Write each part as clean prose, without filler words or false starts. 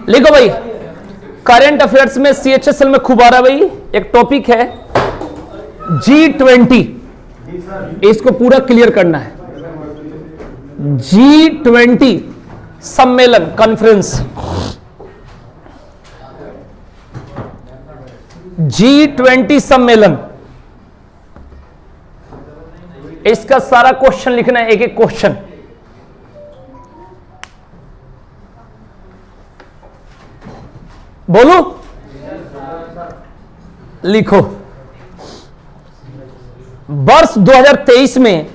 लिखो भाई, current affairs में CHSL में खूब आ रहा है भाई, एक टॉपिक है G20, इसको पूरा क्लियर करना है। G20 सम्मेलन, कॉन्फ्रेंस, G20 सम्मेलन, इसका सारा क्वेश्चन लिखना है, एक एक क्वेश्चन। बोलो, लिखो। वर्ष 2023 में,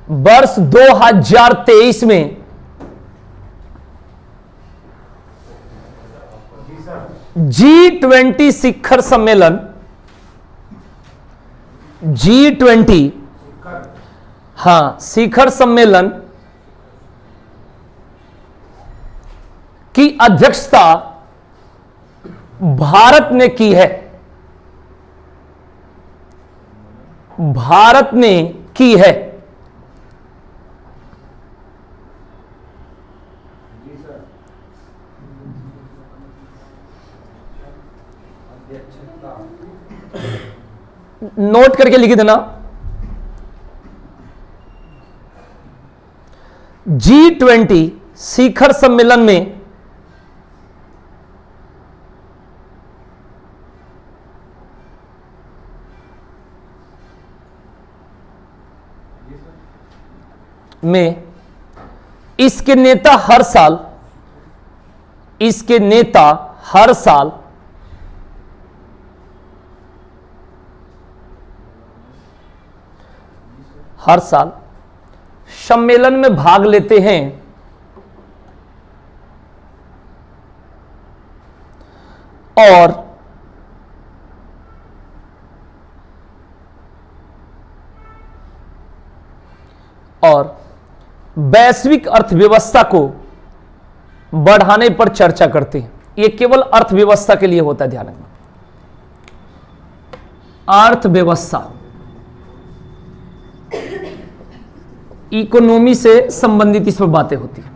वर्ष 2023 में G20 शिखर सम्मेलन, G20 हां शिखर सम्मेलन की अध्यक्षता भारत ने की है, भारत ने की है। नोट करके लिख देना, G20 शिखर सम्मेलन में इसके नेता हर साल, इसके नेता हर साल सम्मेलन में भाग लेते हैं और वैश्विक अर्थव्यवस्था को बढ़ाने पर चर्चा करते हैं। यह केवल अर्थव्यवस्था के लिए होता है, ध्यान रखना, अर्थव्यवस्था, इकोनॉमी से संबंधित इस पर बातें होती है।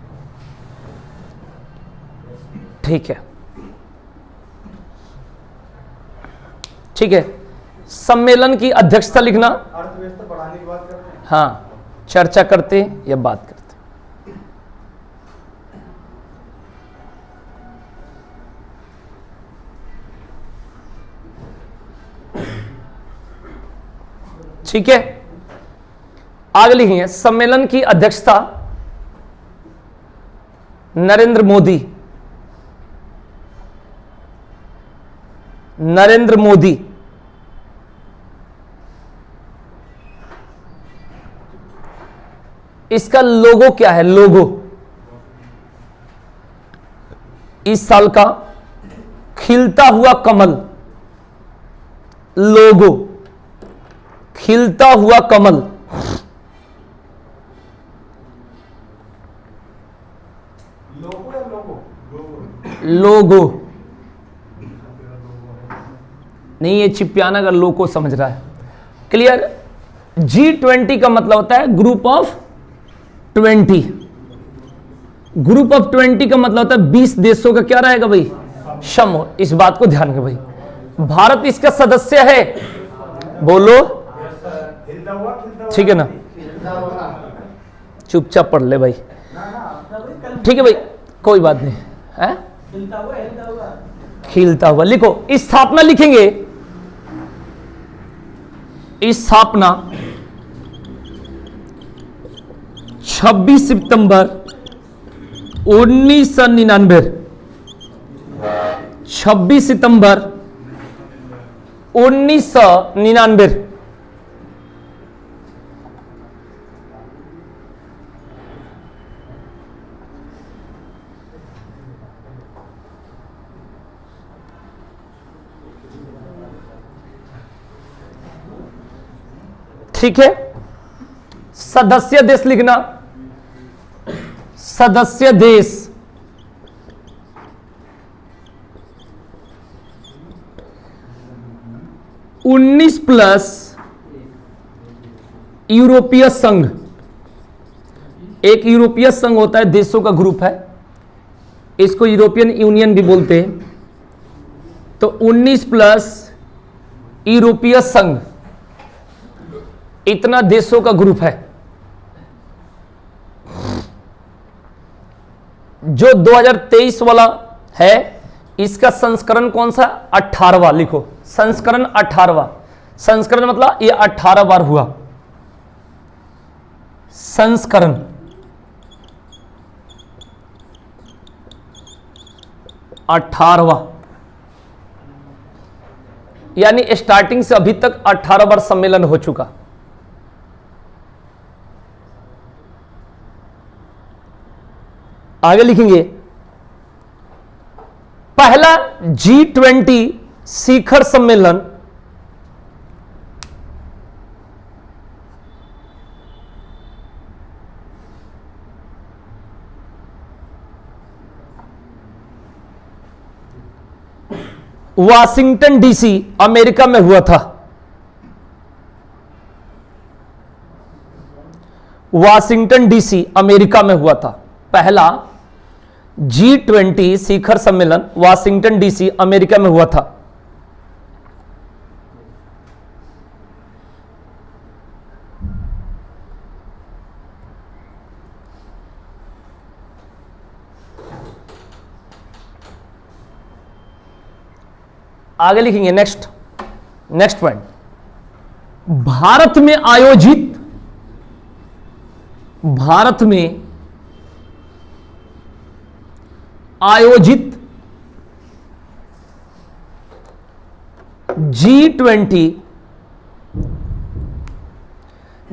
ठीक है, ठीक है। सम्मेलन की अध्यक्षता लिखना, अर्थव्यवस्था बढ़ाने की बात करते हैं। हाँ, चर्चा करते हैं या बात करते हैं। ठीक है, आगे लिखिए, सम्मेलन की अध्यक्षता नरेंद्र मोदी, नरेंद्र मोदी इसका लोगो क्या है? लोगो इस साल का खिलता हुआ कमल, लोगो खिलता हुआ कमल। लोगो या लोगो? लोगो नहीं, ये चिपियाना का लोगो समझ रहा है। क्लियर? G20 का मतलब होता है ग्रुप ऑफ 20। ग्रुप ऑफ 20 का मतलब होता है 20 देशों का क्या रहेगा भाई? समूह। इस बात को ध्यान रखें भाई, भारत इसका सदस्य है। बोलो, ठीक है ना? चुपचाप पढ़ ले भाई, ठीक है भाई, कोई बात नहीं है। खिलता हुआ लिखो, स्थापना लिखेंगे, स्थापना 26 सितंबर 1999, 26 सितंबर 1999। ठीक है, सदस्य देश लिखना, सदस्य देश, प्लस यूरोपीय संघ। एक यूरोपीय संघ होता है, देशों का ग्रुप है। इसको यूरोपियन यूनियन भी बोलते हैं। तो 19 प्लस यूरोपीय संघ, इतना देशों का ग्रुप है। जो 2023 वाला है, इसका संस्करण कौन सा? 18वां। लिखो संस्करण 18वां। संस्करण मतलब ये 18 बार हुआ संस्करण। अठारहवां, यानी स्टार्टिंग से अभी तक 18 बार सम्मेलन हो चुका। आगे लिखेंगे, पहला G20 शिखर सम्मेलन वाशिंगटन डीसी अमेरिका में हुआ था। वाशिंगटन डीसी अमेरिका में हुआ था। पहला G20 शिखर सम्मेलन वाशिंगटन डीसी अमेरिका में हुआ था। आगे लिखेंगे नेक्स्ट पॉइंट, भारत में आयोजित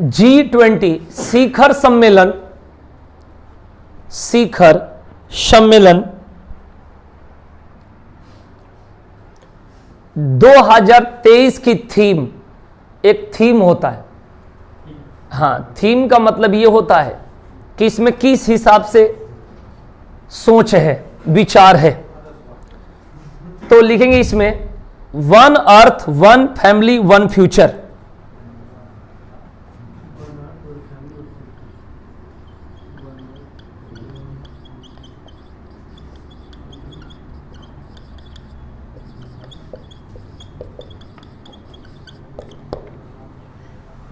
G20 शिखर सम्मेलन 2023 की थीम, एक थीम होता है। हाँ, थीम का मतलब ये होता है कि इसमें किस हिसाब से सोच है, विचार है। तो लिखेंगे इसमें one earth, one family, one future.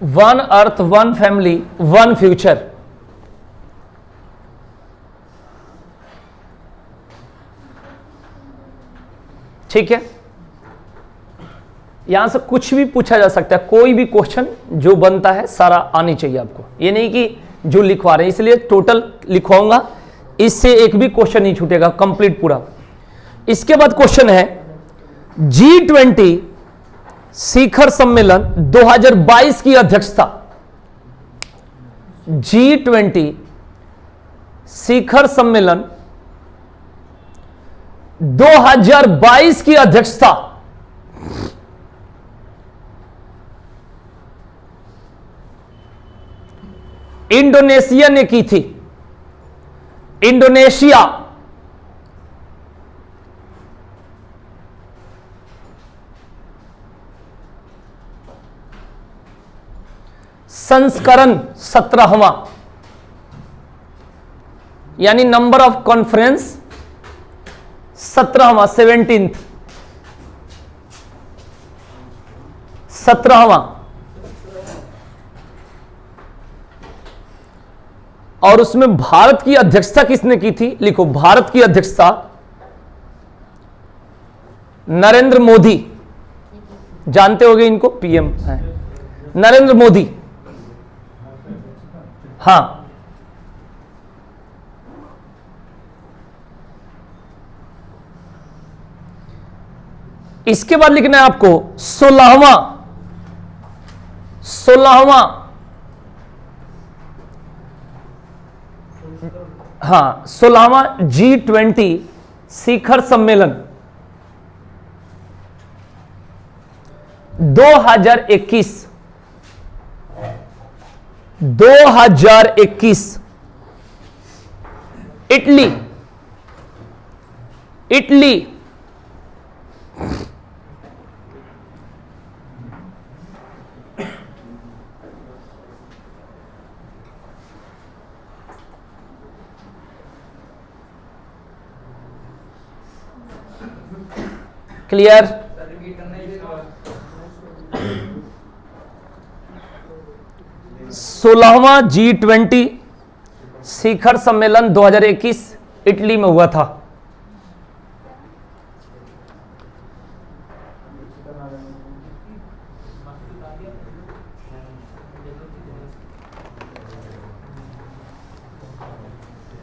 One earth, one family, one future. ठीक है, यहां से कुछ भी पूछा जा सकता है, कोई भी क्वेश्चन जो बनता है सारा आनी चाहिए आपको। ये नहीं कि जो लिखवा रहे हैं, इसलिए टोटल लिखवाऊंगा, इससे एक भी क्वेश्चन नहीं छूटेगा, कंप्लीट पूरा। इसके बाद क्वेश्चन है G20 शिखर सम्मेलन 2022 की अध्यक्षता। G20 शिखर सम्मेलन 2022 की अध्यक्षता इंडोनेशिया ने की थी। इंडोनेशिया। संस्करण 17वां, यानी नंबर ऑफ कॉन्फ्रेंस 17वां, 17वां। और उसमें भारत की अध्यक्षता किसने की थी? लिखो, भारत की अध्यक्षता नरेंद्र मोदी, जानते होंगे इनको, पीएम है नरेंद्र मोदी। हाँ, इसके बाद लिखना है आपको 16वां हाँ 16वां G20 शिखर सम्मेलन 2021 इटली। क्लियर? 16वां G20 शिखर सम्मेलन 2021 इटली में हुआ था।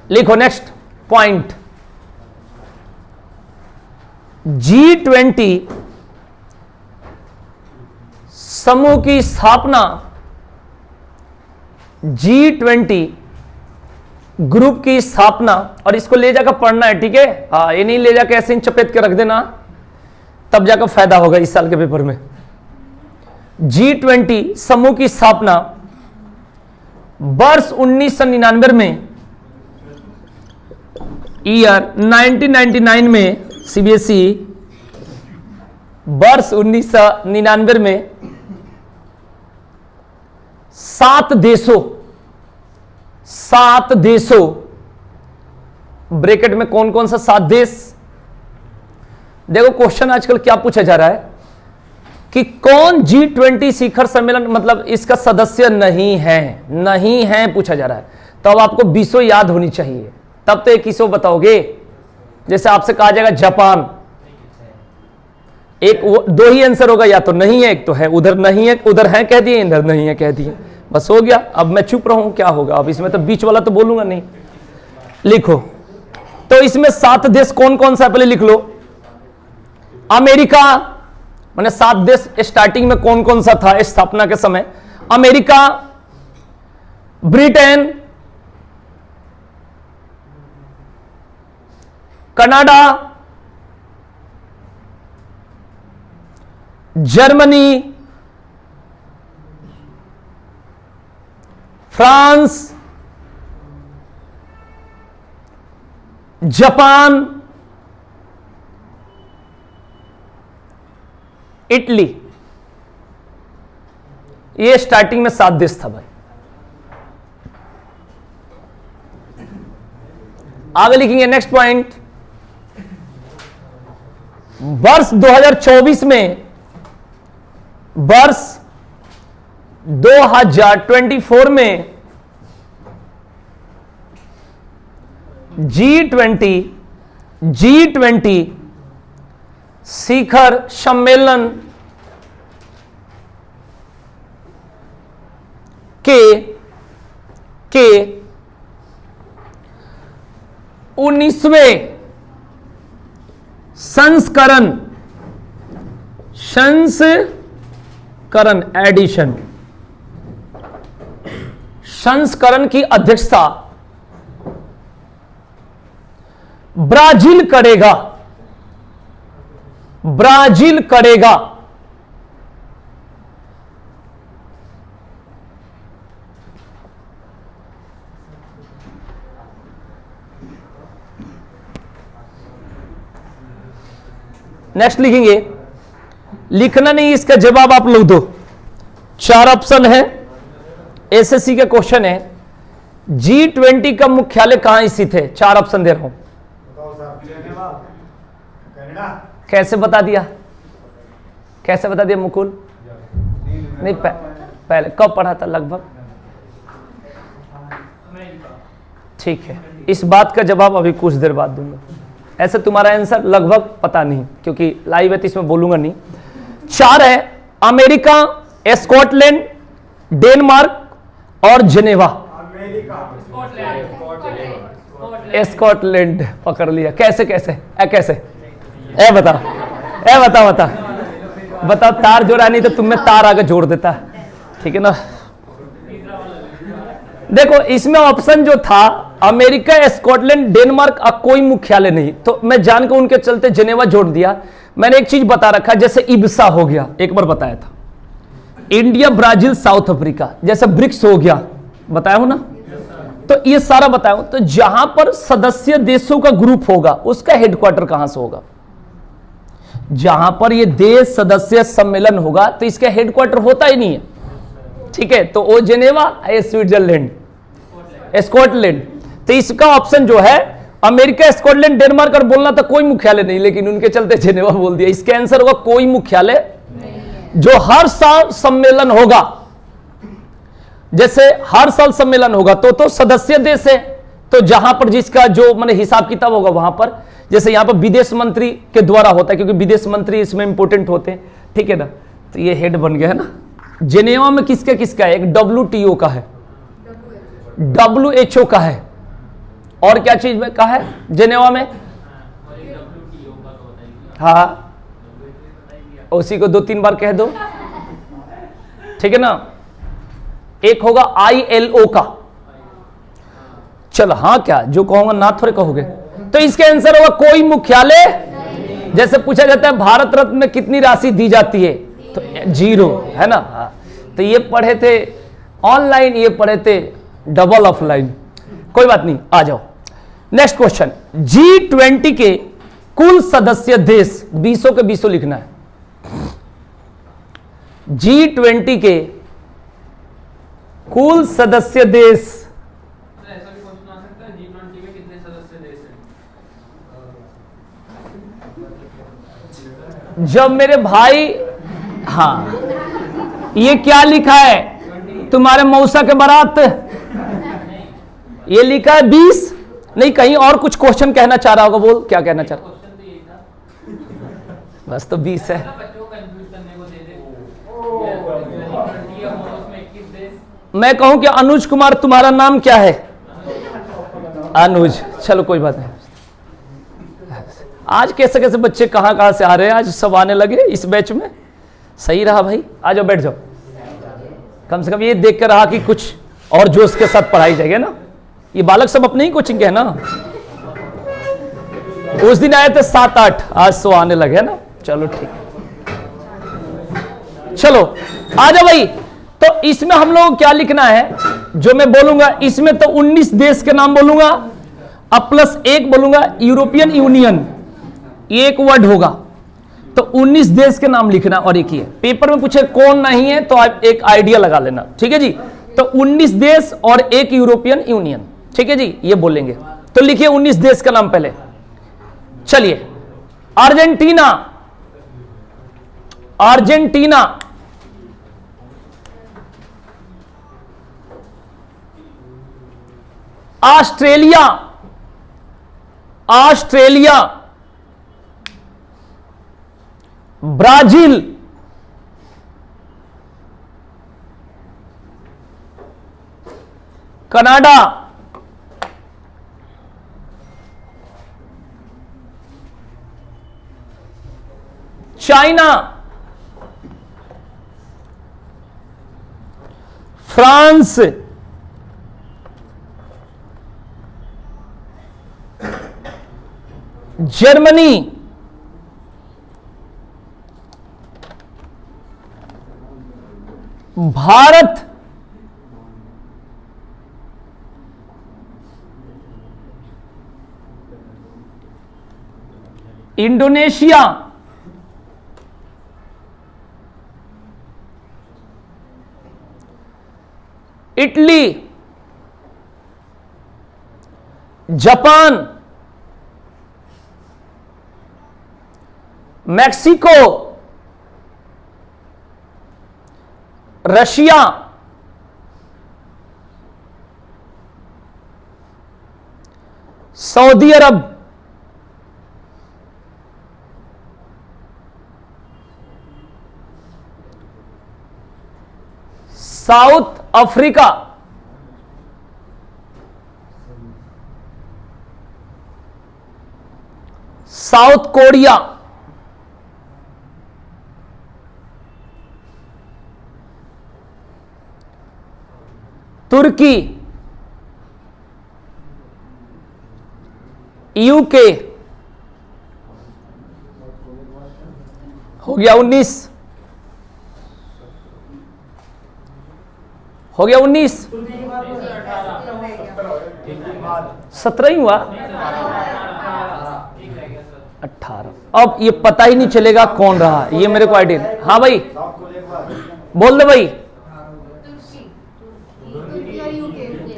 लिखो नेक्स्ट पॉइंट। G20 समूह की स्थापना, G20 ग्रुप की स्थापना, और इसको ले जाकर पढ़ना है, ठीक है? हाँ, ये नहीं ले जाकर ऐसे ही चपेट के रख देना, तब जाकर फायदा होगा इस साल के पेपर में। G20 समूह की स्थापना वर्ष 1999 में, ईयर 1999 में, सीबीएसई वर्ष 1999 में 7 देशों, ब्रैकेट में कौन कौन सा 7 देश? देखो क्वेश्चन आजकल क्या पूछा जा रहा है कि कौन G20 शिखर सम्मेलन मतलब इसका सदस्य नहीं है पूछा जा रहा है। तो अब आपको 20 याद होनी चाहिए, तब तो 21 बताओगे। जैसे आपसे कहा जाएगा जापान, एक दो ही आंसर होगा, या तो नहीं है, एक तो है। उधर नहीं है, उधर है कह दिए, इधर नहीं है कह दिए, बस हो गया। अब मैं चुप रहूं, क्या होगा? अब इसमें तो बीच वाला तो बोलूंगा नहीं। लिखो तो इसमें 7 देश कौन कौन सा, पहले लिख लो। अमेरिका, मैंने 7 देश स्टार्टिंग में कौन कौन सा था स्थापना के समय? America, Britain, Canada, Germany, France, Japan, Italy. ये स्टार्टिंग में 7 देश था भाई। आगे लिखेंगे नेक्स्ट पॉइंट। वर्ष 2024 में, वर्ष 2024 में G20 शिखर सम्मेलन के 19वें संस्करण की अध्यक्षता ब्राजील करेगा। नेक्स्ट लिखेंगे, लिखना नहीं, इसका जवाब आप लोग दो। 4 ऑप्शन है, एसएससी का क्वेश्चन है। G20 का मुख्यालय कहां स्थित है? 4 ऑप्शन दे रहा हूं। कैसे बता दिया मुकुल? नहीं, पहले कब पढ़ा था लगभग? ठीक है, इस बात का जवाब अभी कुछ देर बाद दूंगा। ऐसे तुम्हारा आंसर लगभग पता नहीं, क्योंकि लाइव है तो इसमें बोलूंगा नहीं। 4 है, अमेरिका, स्कॉटलैंड, डेनमार्क और जेनेवा। स्कॉटलैंड पकड़ लिया। कैसे बताओ, तार जोड़ा नहीं तो तुम्हें तार आगे जोड़ देता, ठीक है ना? देखो इसमें ऑप्शन जो था अमेरिका, स्कॉटलैंड, डेनमार्क, कोई मुख्यालय नहीं, तो मैं जानकर उनके चलते जेनेवा जोड़ दिया। मैंने एक चीज बता रखा, जैसे इब्सा हो गया, एक बार बताया था, इंडिया, ब्राजील, साउथ अफ्रीका, जैसे ब्रिक्स हो गया, बताया हो ना? तो ये सारा बताया। तो जहां पर सदस्य देशों का ग्रुप होगा उसका हेडक्वार्टर कहां से होगा? जहां पर ये देश सदस्य सम्मेलन होगा तो इसका हेडक्वार्टर होता ही नहीं है, ठीक है? तो वो जेनेवा है, स्विट्जरलैंड, स्कॉटलैंड। तो इसका ऑप्शन जो है अमेरिका, स्कॉटलैंड, डेनमार्क और बोलना था कोई मुख्यालय नहीं, लेकिन उनके चलते जेनेवा बोल दिया। इसका आंसर होगा कोई मुख्यालय जो हर साल सम्मेलन होगा। जैसे हर साल सम्मेलन होगा तो सदस्य देश है, तो जहां पर जिसका जो माने हिसाब किताब होगा वहां पर, जैसे यहां पर विदेश मंत्री के द्वारा होता है, क्योंकि विदेश मंत्री इसमें इंपोर्टेंट होते हैं, ठीक है ना। तो ये हेड बन गया है ना। जेनेवा में किसका किसका है? एक WTO का है, WHO का है, और क्या चीज में का है जेनेवा में? हाँ, उसी को 2-3 बार कह दो, ठीक है ना। एक होगा ILO का। चलो हाँ, क्या जो कहूंगा ना थोड़े कहोगे। तो इसका आंसर होगा कोई मुख्यालय। जैसे पूछा जाता है भारत रत्न में कितनी राशि दी जाती है, तो 0 है ना। हाँ, तो ये पढ़े थे ऑनलाइन, ये पढ़े थे डबल ऑफलाइन, कोई बात नहीं। आ जाओ नेक्स्ट क्वेश्चन। G20 के कुल सदस्य देश, 20 के 20 लिखना है। G20 के कुल सदस्य देश, ऐसा भी क्वेश्चन आ सकता है G20 में कितने सदस्य देश हैं? जब मेरे भाई, हाँ ये क्या लिखा है तुम्हारे मौसा के बारात, ये लिखा है 20, नहीं कहीं और कुछ क्वेश्चन कहना चाह रहा होगा, बोल क्या कहना चाह रहा। क्वेश्चन तो यही था, बस तो 20 है। बच्चों को कंफ्यूज करने को दे दे। G20 और उसमें 21 देश। मैं कहूं कि अनुज कुमार तुम्हारा नाम क्या है? अनुज, चलो कोई बात नहीं। आज कैसे कैसे बच्चे कहां कहां से आ रहे हैं, आज सब आने लगे इस बैच में। सही रहा भाई, आ जाओ बैठ जाओ। कम से कम ये देख कर रहा कि कुछ और जोश के साथ पढ़ाई जाएगी ना। ये बालक सब अपने ही कोचिंग के है ना। उस दिन आए थे 7-8, आज 100 आने लगे ना। चलो ठीक, चलो आ जाओ भाई। तो इसमें हम लोग क्या लिखना है, जो मैं बोलूंगा इसमें तो 19 देश के नाम बोलूंगा, अब प्लस 1 बोलूंगा यूरोपियन यूनियन, ये एक वर्ड होगा। तो 19 देश के नाम लिखना, और एक ही है। पेपर में पूछे कौन नहीं है तो आप एक आइडिया लगा लेना, ठीक है जी। तो 19 देश और एक यूरोपियन यूनियन, ठीक है जी, ये बोलेंगे। तो लिखिए 19 देश का नाम पहले। चलिए, Argentina, Argentina, Australia, Australia, Brazil, Canada, China, France, Germany, Bharat, Indonesia, Italy, Japan, Mexico, Russia, Saudi Arab, South Africa, South Korea, Turkey, UK, हो गया 19, हो गया 19, 17 ही हुआ, 18। अब ये पता ही नहीं चलेगा कौन रहा, ये मेरे को आइडिया। हाँ भाई बोल दो भाई।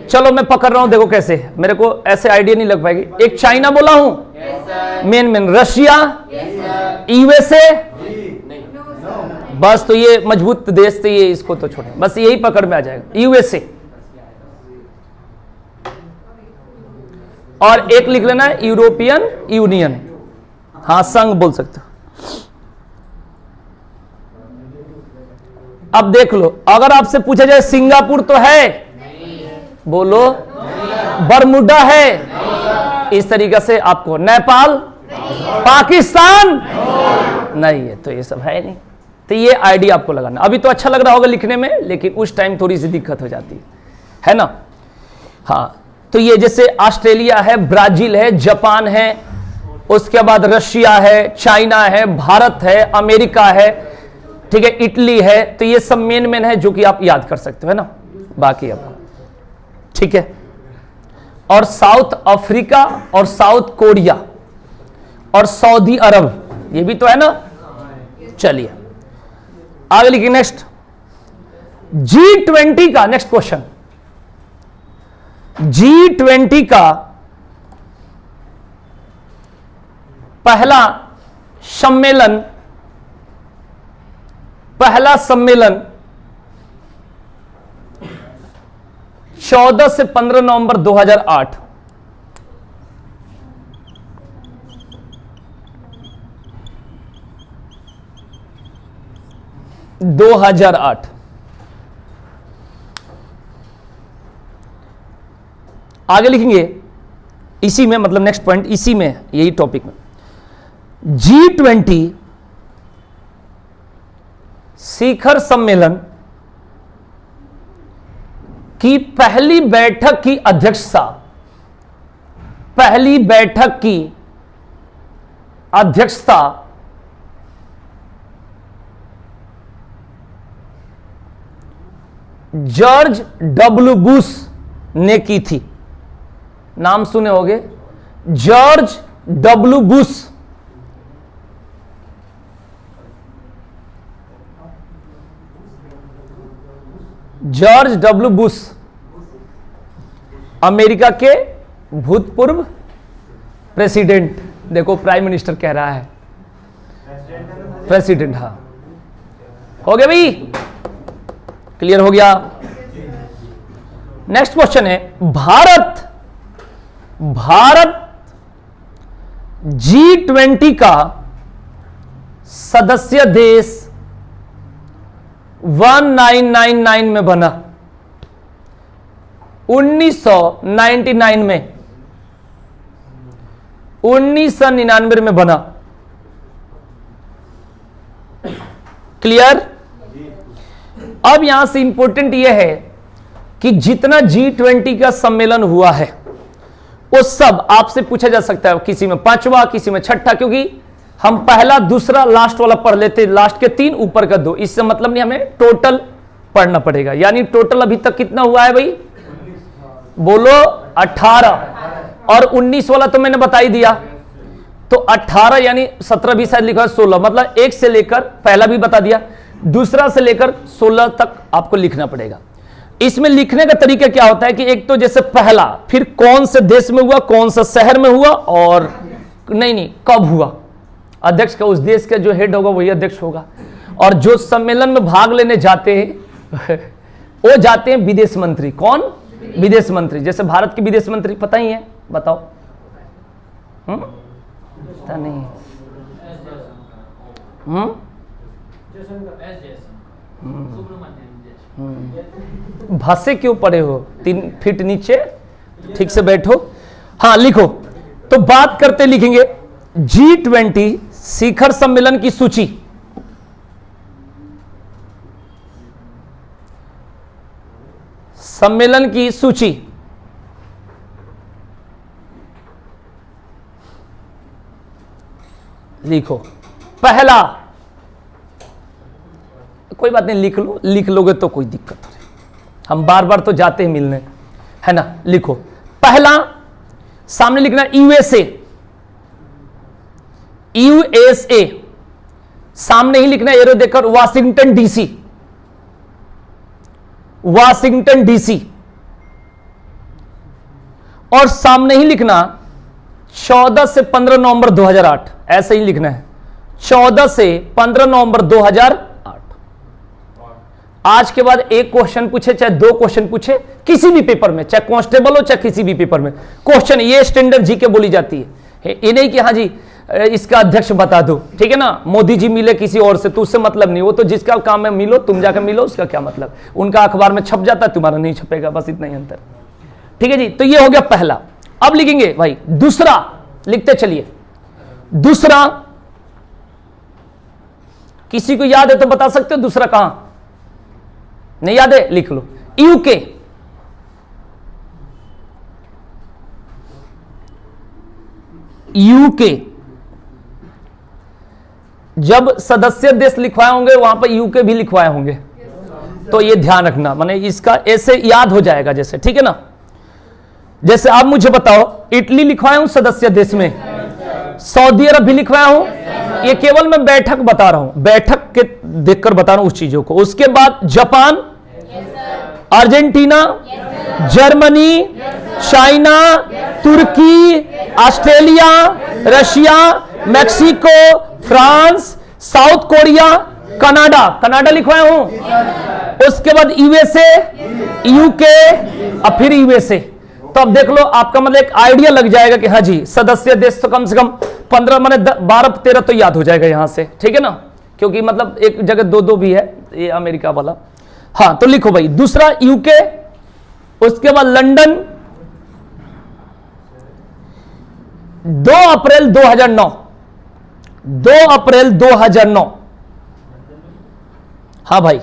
चलो मैं पकड़ रहा हूं, देखो कैसे, मेरे को ऐसे आइडिया नहीं लग पाएगी। एक चाइना बोला हूं, मेन रशिया, यूएसए, बस तो ये मजबूत देश थे ये, इसको तो छोड़े, बस यही पकड़ में आ जाएगा, यूएसए। और एक लिख लेना है यूरोपियन यूनियन, हाँ संघ बोल सकते हो। अब देख लो, अगर आपसे पूछा जाए सिंगापुर तो है, बोलो, बरमुडा है, इस तरीके से आपको, नेपाल, पाकिस्तान नहीं है, तो ये सब है नहीं। तो ये आइडिया आपको लगाना। अभी तो अच्छा लग रहा होगा लिखने में, लेकिन उस टाइम थोड़ी सी दिक्कत हो जाती है ना। हाँ, तो ये जैसे ऑस्ट्रेलिया है, ब्राजील है, जापान है, उसके बाद रशिया है, चाइना है, भारत है, अमेरिका है, ठीक है, इटली है। तो ये सब मेन है जो कि आप याद कर सकते हो, है ना, बाकी आपको, ठीक है। और साउथ अफ्रीका और साउथ कोरिया और सऊदी अरब, ये भी तो है ना। चलिए आगे लिखिए नेक्स्ट, G20 का नेक्स्ट क्वेश्चन। G20 का पहला सम्मेलन 14 से 15 नवंबर 2008। आगे लिखेंगे इसी में, मतलब नेक्स्ट पॉइंट इसी में, यही टॉपिक में। G20 शिखर सम्मेलन की पहली बैठक की अध्यक्षता, पहली बैठक की अध्यक्षता जॉर्ज डब्ल्यू बुश ने की थी। नाम सुने होंगे, George W Bush. George W Bush America के भूतपूर्व प्रेसिडेंट, देखो प्राइम मिनिस्टर कह रहा है, प्रेसिडेंट, हाँ हो गया भाई, क्लियर हो गया। नेक्स्ट क्वेश्चन है, भारत G20 का सदस्य देश 1999 में बना, 1999 में, 1999 में बना। क्लियर। अब यहां से इंपॉर्टेंट यह है कि जितना G20 का सम्मेलन हुआ है वो सब आपसे पूछा जा सकता है, किसी में 5वां, किसी में 6ठा, क्योंकि हम पहला, दूसरा, लास्ट वाला पढ़ लेते, लास्ट के 3, ऊपर का 2। इससे मतलब नहीं, हमें टोटल पढ़ना पड़ेगा। यानी टोटल अभी तक कितना हुआ है भाई, बोलो 18, और 19 वाला तो मैंने बता ही दिया। तो 18 यानी 17 भी शायद लिखा है, 16, मतलब 1 से लेकर, पहला भी बता दिया, दूसरा से लेकर 16 तक आपको लिखना पड़ेगा। इसमें लिखने का तरीका क्या होता है कि एक तो जैसे पहला, फिर कौन से देश में हुआ, कौन सा शहर में हुआ, और नहीं कब हुआ, अध्यक्ष का, उस देश का जो हेड होगा वही अध्यक्ष होगा। और जो सम्मेलन में भाग लेने जाते हैं वो जाते हैं विदेश मंत्री। कौन? विदेश मंत्री। जैसे भारत के विदेश मंत्री पता ही है, बताओ। पता नहीं। भाषे क्यों पढ़े हो? 3 फीट नीचे, ठीक से बैठो। हाँ लिखो। तो बात करते लिखेंगे G20 शिखर सम्मेलन की सूची। सम्मेलन की सूची लिखो। पहला, कोई बात नहीं, लिख लो, लिख लोगे तो कोई दिक्कत नहीं, हम बार बार तो जाते हैं मिलने, है ना। लिखो पहला, सामने लिखना यूएसए। यूएसए सामने ही लिखना, एरो देकर, वाशिंगटन डीसी। Washington DC. और सामने ही लिखना 14 से 15 नवंबर 2008, ऐसे ही लिखना है 14 से 15 नवंबर 2008। आज के बाद एक क्वेश्चन पूछे चाहे दो क्वेश्चन पूछे किसी भी पेपर में, चाहे कांस्टेबल हो चाहे किसी भी पेपर में, क्वेश्चन ये स्टैंडर्ड जीके बोली जाती है। ये नहीं कि हाँ जी इसका अध्यक्ष बता दो, ठीक है ना, मोदी जी मिले किसी और से तो उससे मतलब नहीं, वो तो जिसका काम है मिलो, तुम जाकर मिलो, उसका क्या मतलब, उनका अखबार में छप जाता है, तुम्हारा नहीं छपेगा, बस इतना ही अंतर। ठीक है जी, तो ये हो गया पहला। अब लिखेंगे भाई दूसरा, लिखते चलिए दूसरा। किसी को याद है तो बता सकते हो दूसरा कहां, नहीं याद है लिख लो, यूके। यूके जब सदस्य देश लिखवाए होंगे वहां पर यूके भी लिखवाए होंगे, तो ये ध्यान रखना, माने इसका ऐसे याद हो जाएगा जैसे, ठीक है ना। जैसे आप मुझे बताओ, इटली लिखवाया हूं सदस्य देश में, सऊदी अरब भी लिखवाया हूं, ये केवल मैं बैठक बता रहा हूं, बैठक के देखकर बता रहा हूं उस चीजों को। उसके बाद Japan, Argentina, Germany, China, Turkey, Australia, Russia, Mexico, France, South Korea, Canada, Canada लिखवाया हूं। उसके बाद यूएसए, यूके और फिर यूएसए। तो अब देख लो, आपका मतलब एक आइडिया लग जाएगा कि हाँ जी सदस्य देश तो कम से कम 15 माने 12-13 तो याद हो जाएगा यहां से, ठीक है ना, क्योंकि मतलब एक जगह दो भी है, ये अमेरिका वाला। हाँ तो लिखो भाई दूसरा यूके, उसके बाद लंदन 2 अप्रैल 2009, 2 अप्रैल 2009। हाँ भाई,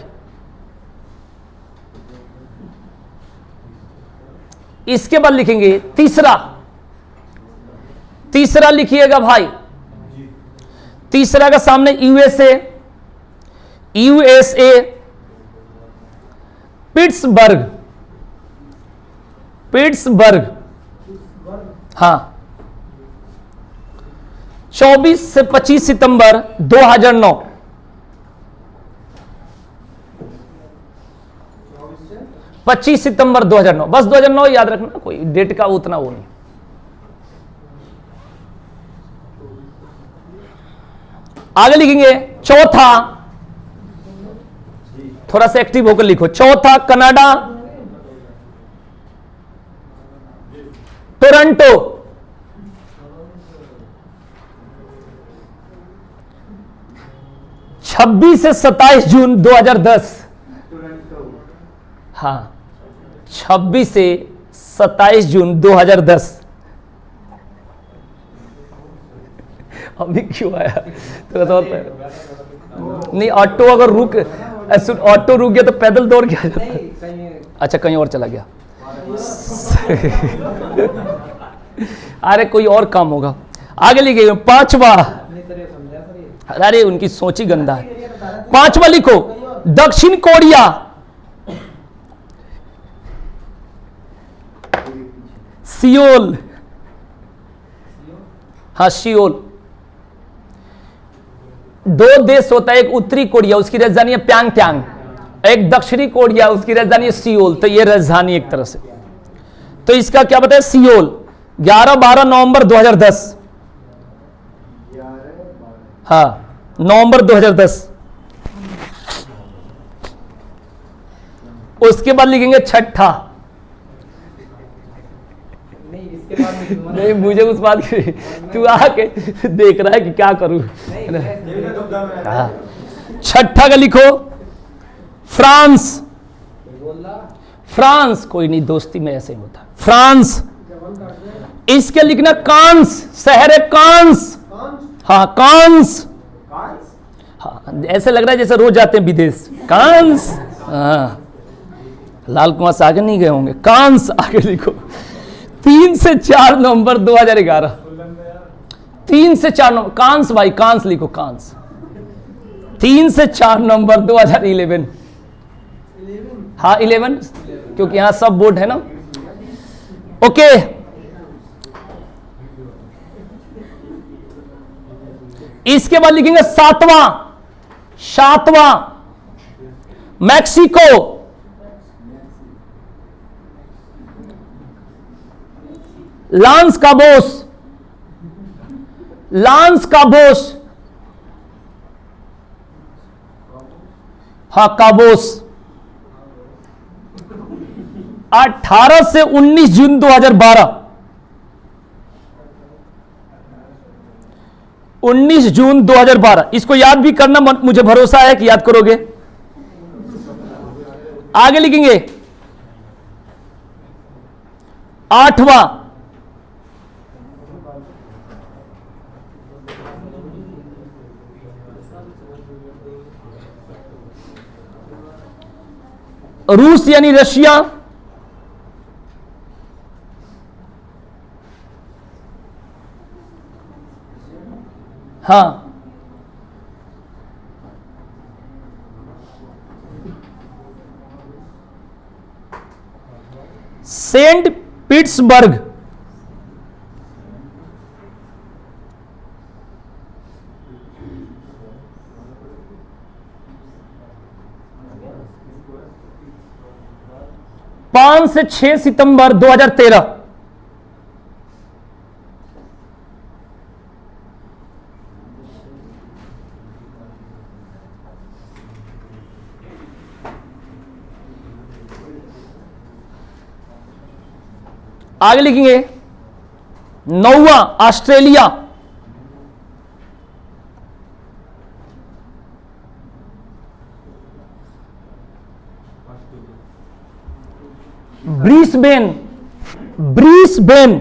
इसके बाद लिखेंगे तीसरा, तीसरा लिखिएगा भाई, तीसरा का सामने यूएसए, यूएसए पिट्सबर्ग, पिट्सबर्ग, हाँ 24 से 25 सितंबर 2009, 25 सितंबर 2009, बस 2009 याद रखना, कोई डेट का उतना वो नहीं। आगे लिखेंगे चौथा, थोड़ा सा एक्टिव होकर लिखो, चौथा कनाडा, टोरंटो, छब्बीस से 27 जून 2010, हाँ 26 से 27 जून 2010। अभी क्यों आया थोड़ा सा नहीं, ऑटो अगर रुक, ऑटो रुक गया तो पैदल दौड़ के आ जाता। अच्छा कहीं और चला गया, अरे कोई और काम होगा। आगे लिखिए पांचवा, अरे उनकी सोच ही गंदा है। पांचवा लिखो दक्षिण कोरिया, सियोल, हाँ सियोल। 2 देश होता है, एक उत्तरी कोरिया उसकी राजधानी है प्यांगयांग, एक दक्षिणी कोरिया उसकी राजधानी है सियोल, तो ये राजधानी एक तरह से। तो इसका क्या बताया, सियोल 11-12 नवंबर 2010, हाँ नवंबर 2010। उसके बाद लिखेंगे छठा, नहीं मुझे उस बात की, तू आके देख रहा है कि क्या करूं। छठा का लिखो फ्रांस, फ्रांस, कोई नहीं दोस्ती में ऐसे ही होता, फ्रांस। इसके लिखना कांस, शहर है कांस, हाँ कांस, हाँ ऐसे लग रहा है जैसे रोज जाते हैं विदेश, कांस, हाँ लाल कुआं से आगे नहीं गए होंगे, कांस। आगे लिखो 3 से 4 नवंबर 2011, 3 से 4 नवंबर, कांस भाई कांस लिखो, कांस 3 से 4 नवंबर 2011, हाँ 11, क्योंकि यहां सब बोर्ड है ना। ओके इसके बाद लिखेंगे सातवां Mexico, lance Cabos, lance Cabos, हाँ काबोस, 18 से 19 जून 2012, 19 जून 2012। इसको याद भी करना, मुझे भरोसा है कि याद करोगे। आगे लिखेंगे 8वां, रूस यानी रशिया, हाँ सेंट पीटर्सबर्ग, पांच से 6 सितंबर 2013, आगे लिखेंगे 9वां ऑस्ट्रेलिया, ब्रिस्बेन, ब्रिस्बेन,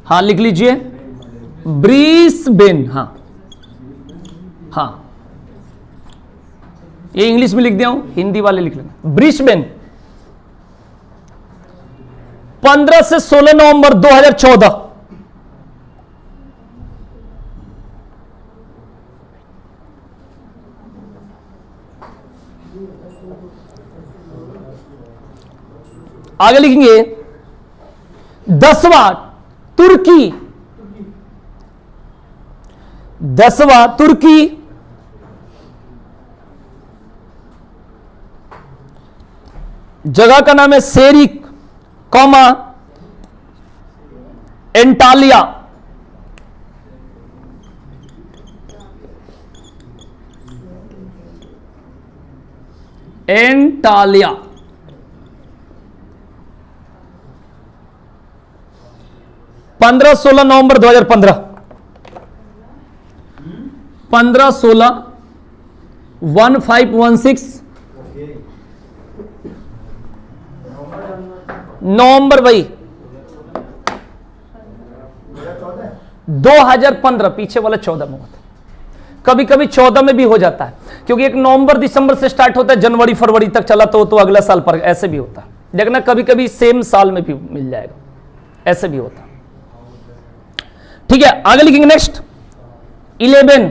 हाँ लिख लीजिए ब्रिस्बेन, हाँ हाँ ये इंग्लिश में लिख दिया हूं, हिंदी वाले लिख लेना ब्रिस्बेन। 15 से 16 नवंबर 2014, आगे लिखेंगे 10वां तुर्की, 10वां तुर्की, जगह का नाम है सेरिक कॉमा एंटालिया, एंटालिया। 15-16 नवंबर 2015, 15-16 1516 नवंबर भाई 2015, पीछे वाला 14 में होता है, कभी कभी 14 में भी हो जाता है, क्योंकि एक नवंबर दिसंबर से स्टार्ट होता है, जनवरी फरवरी तक चला तो अगला साल पर ऐसे भी होता है। देखना कभी कभी सेम साल में भी मिल जाएगा, ऐसे भी होता है। ठीक है, आगे लिखेंगे नेक्स्ट 11,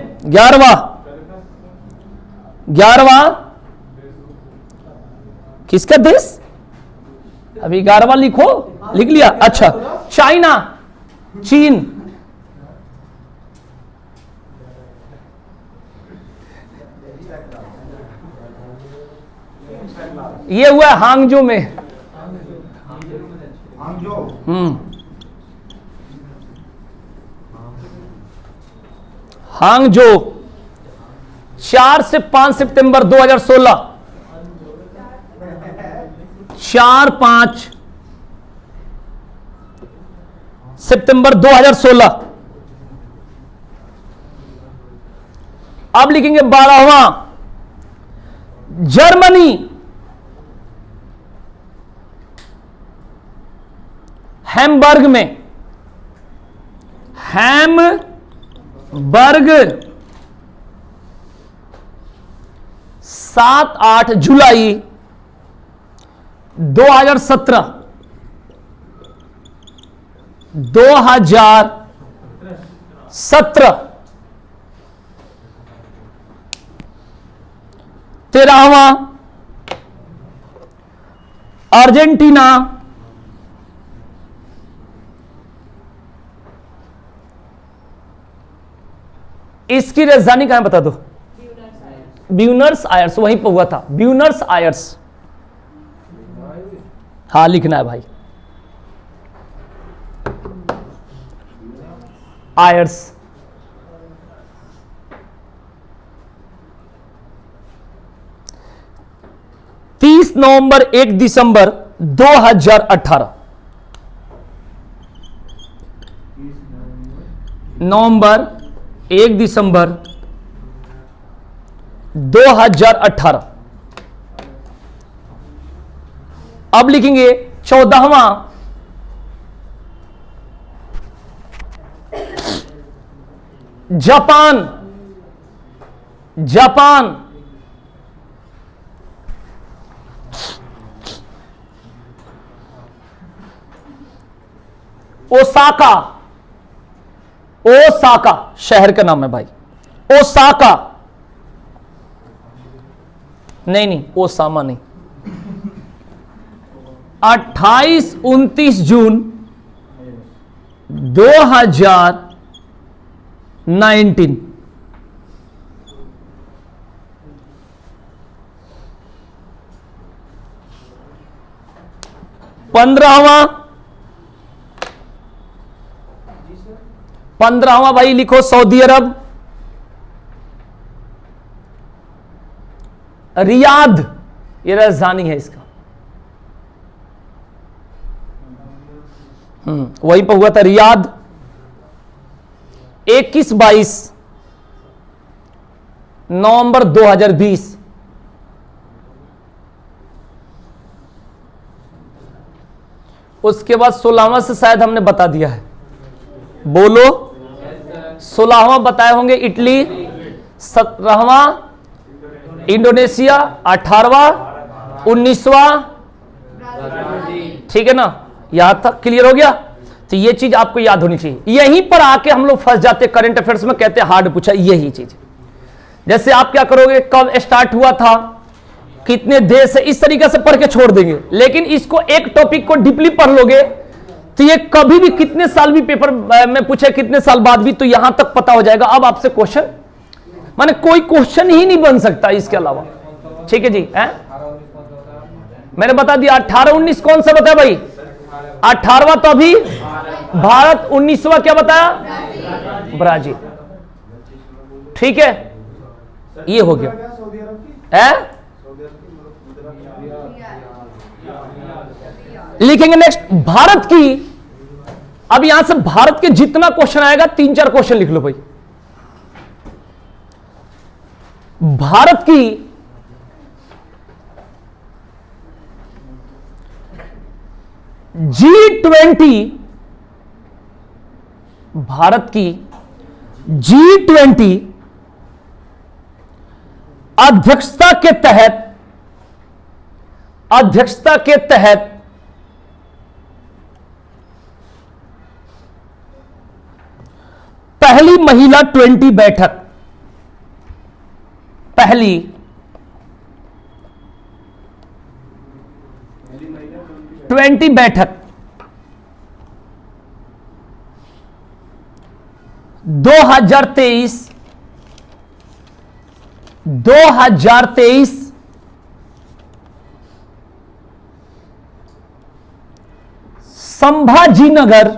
11वां किसका देश, अभी 11वां लिखो, लिख लिया, अच्छा चाइना, चीन, ये हुआ हांगजो में, हांगजो 4 से 5 सितंबर 2016, 4-5 सितंबर 2016। अब लिखेंगे 12वां जर्मनी, हैमबर्ग में, हैमबर्ग 7-8 जुलाई 2017, 2017। 13वां अर्जेंटीना, इसकी राजधानी कहां है बता दो, ब्यूनर्स आयर्स, वहीं पर हुआ था ब्यूनर्स आयर्स, हाँ लिखना है भाई। आयर्स। 30 नवंबर 1 दिसंबर 2018। नवंबर 1 दिसंबर 2018। अब लिखेंगे 14वां जापान। Japan Osaka. ओसाका शहर का नाम है भाई, ओसाका। नहीं ओसामा नहीं। 28-29 जून 2019। 15वां भाई लिखो सऊदी अरब, रियाद, ये राजधानी है इसका। वहीं पर हुआ था रियाद। 21-22 नवंबर 2020। उसके बाद 16वां से शायद हमने बता दिया है, बोलो। 16वां बताए होंगे इटली, 17वां इंडोनेशिया, 18वां 19वां, ठीक है ना, यहां तक क्लियर हो गया। तो ये चीज आपको याद होनी चाहिए। यहीं पर आके हम लोग फंस जाते करंट अफेयर्स में, कहते हार्ड पूछा, यही चीज। जैसे आप क्या करोगे, कब स्टार्ट हुआ था, कितने देश से, इस तरीके से पढ़ के छोड़ देंगे। लेकिन इसको एक टॉपिक को डीपली पढ़ लोगे तो ये कभी भी कितने साल भी पेपर में पूछे, कितने साल बाद भी, तो यहां तक पता हो जाएगा। अब आपसे क्वेश्चन माने कोई क्वेश्चन ही नहीं बन सकता इसके अलावा, ठीक है जी। मैंने बता दिया 18-19 कौन सा बताया भाई, 18वां तो अभी भारत, 19वां क्या बताया, ब्राजील, ठीक है। ये हो गया क्या सऊदी अरब की? है। सऊदी अरब की मुद्रा लिखेंगे नेक्स्ट भारत की। अब यहां से भारत के जितना क्वेश्चन आएगा 3-4 क्वेश्चन लिख लो भाई। भारत की G20, भारत की G20 अध्यक्षता के तहत पहली महिला 20 बैठक, पहली 20 बैठक 2023 संभाजीनगर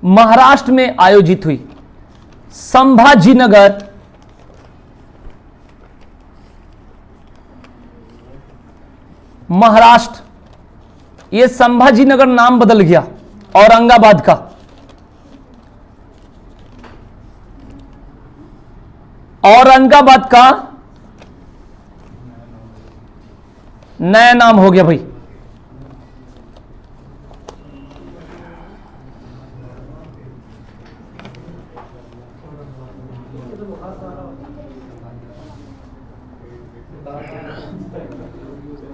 महाराष्ट्र में आयोजित हुई। संभाजीनगर महाराष्ट्र, यह संभाजीनगर नाम बदल गया औरंगाबाद का। औरंगाबाद का नया नाम हो गया भाई।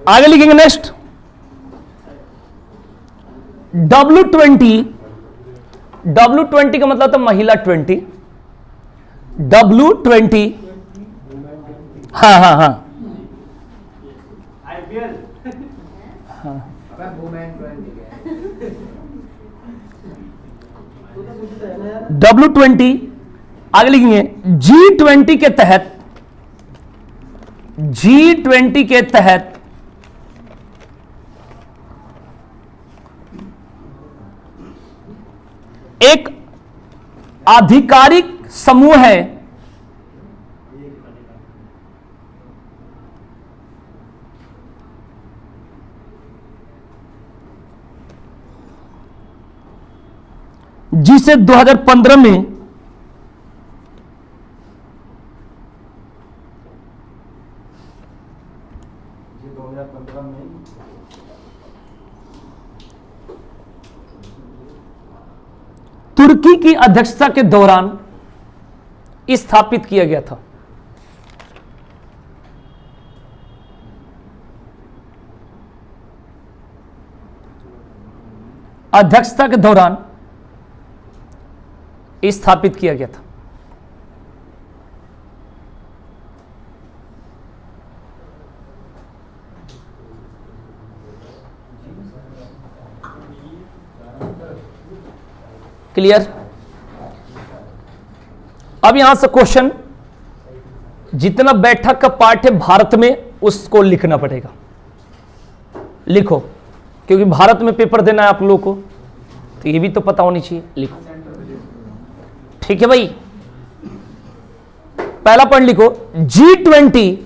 आगे लिखेंगे नेक्स्ट W20 का मतलब था महिला 20। W20 हाँ W20। आगे लिखेंगे G20 के तहत आधिकारिक समूह है जिसे 2015 में ये 2015 में तुर्की की अध्यक्षता के दौरान स्थापित किया गया था। अध्यक्षता के दौरान स्थापित किया गया था। क्लियर? अब यहां से क्वेश्चन, जितना बैठक का पार्ट है भारत में उसको लिखना पड़ेगा। लिखो, क्योंकि भारत में पेपर देना है आप लोगों को, तो ये भी तो पता होनी चाहिए। लिखो, ठीक है भाई। पहला पॉइंट लिखो, G20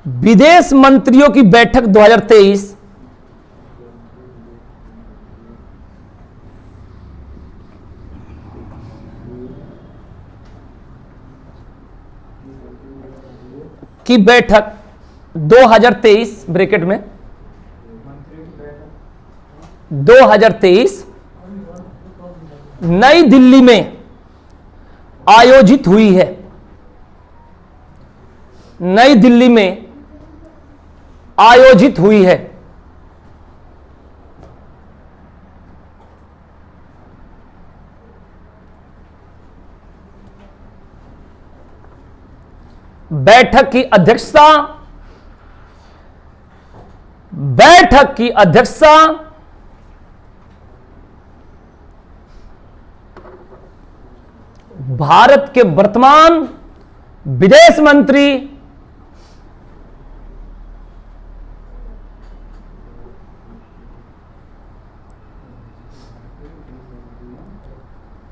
विदेश मंत्रियों की बैठक 2023 की बैठक 2023 ब्रैकेट में 2023 नई दिल्ली में आयोजित हुई है। नई दिल्ली में आयोजित हुई है। बैठक की अध्यक्षता भारत के वर्तमान विदेश मंत्री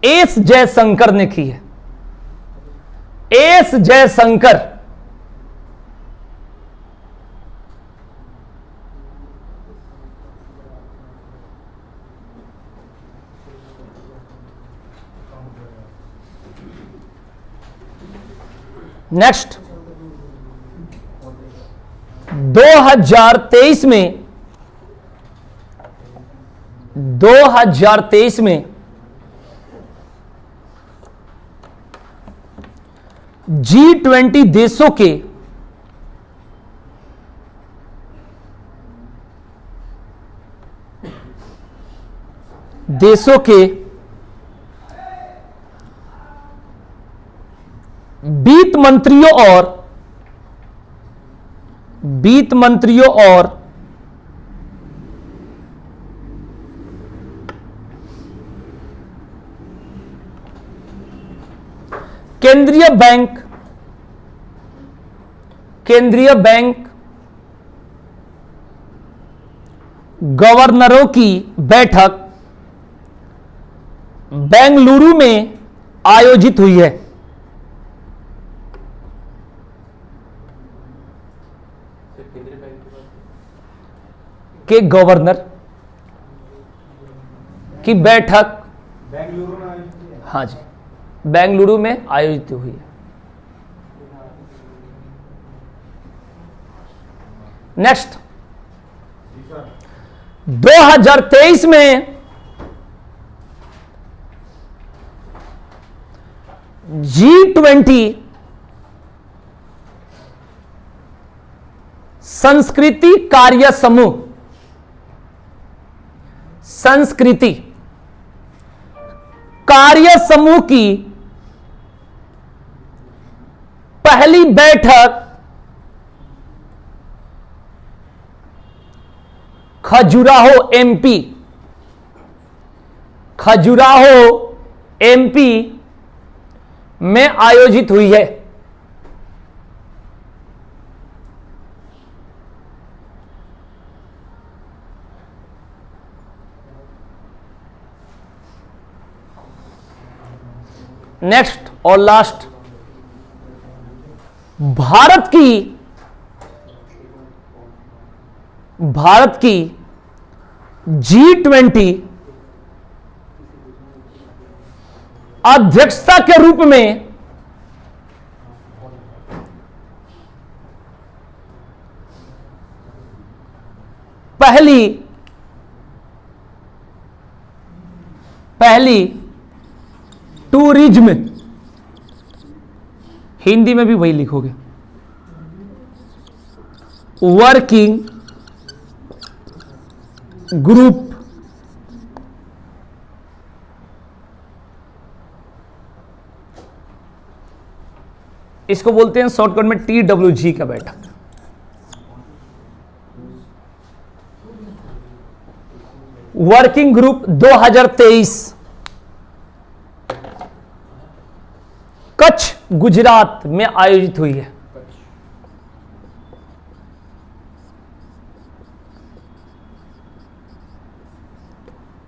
एस जयशंकर ने की है। एस जयशंकर नेक्स्ट 2023 में G20 देशों के वित्त मंत्रियों और केंद्रीय बैंक गवर्नरों की बैठक बेंगलुरु में आयोजित हुई है। के गवर्नर की बैठक बेंगलुरु में आयोजित की है। हाँ जी, बेंगलुरु में आयोजित हुई है। नेक्स्ट, जी सर। 2023 में G20 संस्कृति कार्य समूह की पहली बैठक खजुराहो एमपी में आयोजित हुई है। नेक्स्ट और लास्ट, भारत की G20 अध्यक्षता के रूप में पहली टूरिज्म, हिंदी में भी वही लिखोगे, वर्किंग ग्रुप इसको बोलते हैं शॉर्टकट में TWG का बैठक। वर्किंग ग्रुप 2023 कच्छ गुजरात में आयोजित हुई है।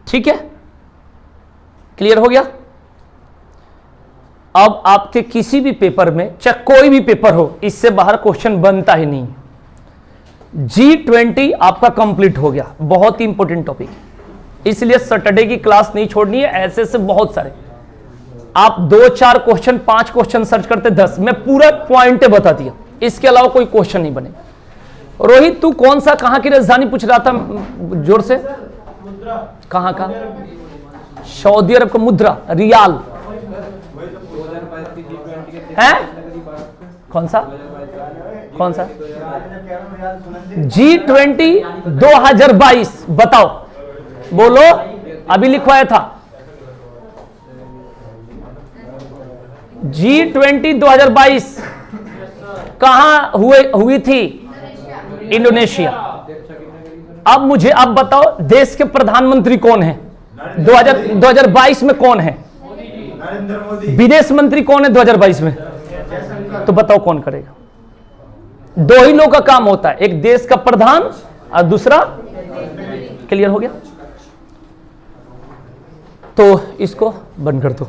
ठीक है, क्लियर हो गया। अब आपके किसी भी पेपर में, चाहे कोई भी पेपर हो, इससे बाहर क्वेश्चन बनता ही नहीं। G20 आपका कंप्लीट हो गया, बहुत ही इंपॉर्टेंट टॉपिक, इसलिए सैटरडे की क्लास नहीं छोड़नी है। ऐसे से बहुत सारे आप 2-4 क्वेश्चन 5 क्वेश्चन सर्च करते 10, मैं पूरा पॉइंट बता दिया, इसके अलावा कोई क्वेश्चन नहीं बने। रोहित तू कौन सा कहां की राजधानी पूछ रहा था जोर से? कहां का? सऊदी अरब का मुद्रा, रियाल है? कौन सा G20 2022 बताओ, बोलो, अभी लिखवाया था। G20 2022 कहां हुई थी? इंडोनेशिया। अब मुझे आप बताओ, देश के प्रधानमंत्री कौन है 2022 में? कौन है? नरेंद्र मोदी। विदेश मंत्री कौन है 2022 में? तो बताओ कौन करेगा? 2 ही लोगों का काम होता है, एक देश का प्रधान और दूसरा। क्लियर हो गया? तो इसको बंद कर दो।